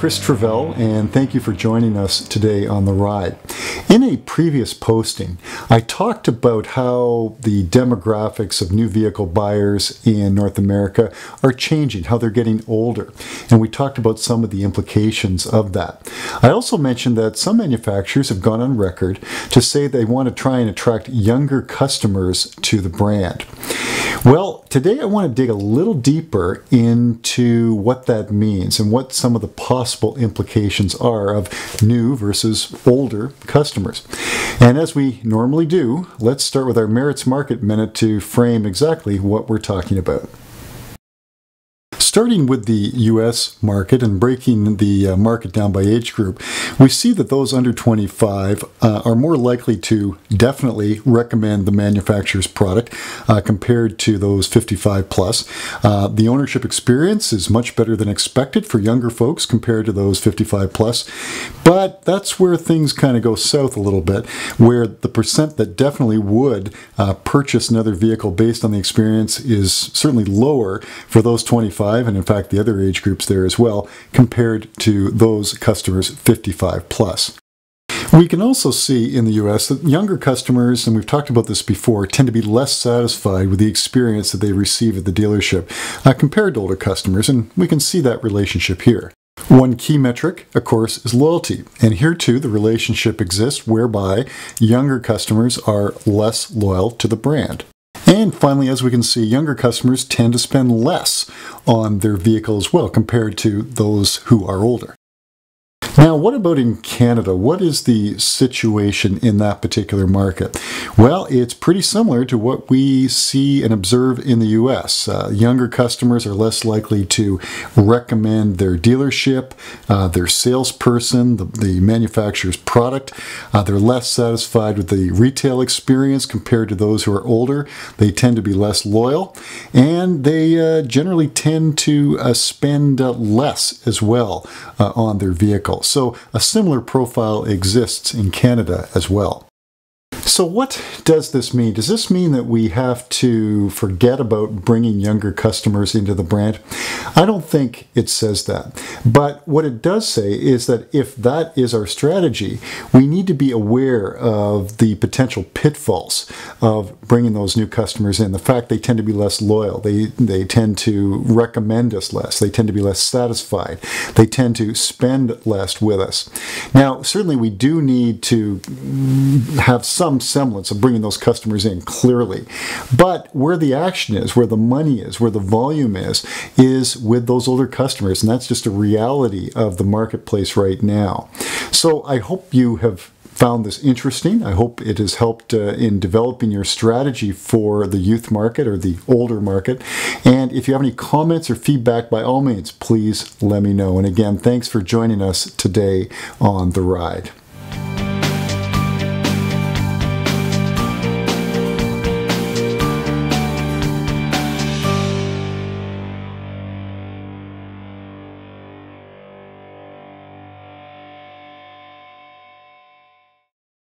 Chris Travell, and thank you for joining us today on The Ride. In a previous posting, I talked about how the demographics of new vehicle buyers in North America are changing, how they're getting older, and we talked about some of the implications of that. I also mentioned that some manufacturers have gone on record to say they want to try and attract younger customers to the brand. Well, today I want to dig a little deeper into what that means and what some of the possible implications are of new versus older customers. And as we normally do, let's start with our Merits Market Minute to frame exactly what we're talking about. Starting with the U.S. market and breaking the market down by age group, we see that those under 25 are more likely to definitely recommend the manufacturer's product compared to those 55 plus. The ownership experience is much better than expected for younger folks compared to those 55 plus, but that's where things kind of go south a little bit, where the percent that definitely would purchase another vehicle based on the experience is certainly lower for those 25, and in fact the other age groups there as well, compared to those customers 55 plus. We can also see in the US that younger customers, and we've talked about this before, tend to be less satisfied with the experience that they receive at the dealership compared to older customers, and we can see that relationship here. One key metric, of course, is loyalty, and here too the relationship exists whereby younger customers are less loyal to the brand. And finally, as we can see, younger customers tend to spend less on their vehicle as well compared to those who are older. Now, what about in Canada? What is the situation in that particular market? Well, it's pretty similar to what we see and observe in the US. Younger customers are less likely to recommend their dealership, their salesperson, the manufacturer's product. They're less satisfied with the retail experience compared to those who are older. They tend to be less loyal, and they generally tend to spend less as well on their vehicle. So a similar profile exists in Canada as well. So what does this mean? Does this mean that we have to forget about bringing younger customers into the brand? I don't think it says that. But what it does say is that if that is our strategy, we need to be aware of the potential pitfalls of bringing those new customers in. The fact they tend to be less loyal. They tend to recommend us less. They tend to be less satisfied. They tend to spend less with us. Now, certainly we do need to have some semblance of bringing those customers in, clearly. But where the action is, where the money is, where the volume is with those older customers, and that's just a reality of the marketplace right now. So I hope you have found this interesting. I hope it has helped in developing your strategy for the youth market or the older market. And if you have any comments or feedback, by all means, please let me know. And again, thanks for joining us today on The Ride.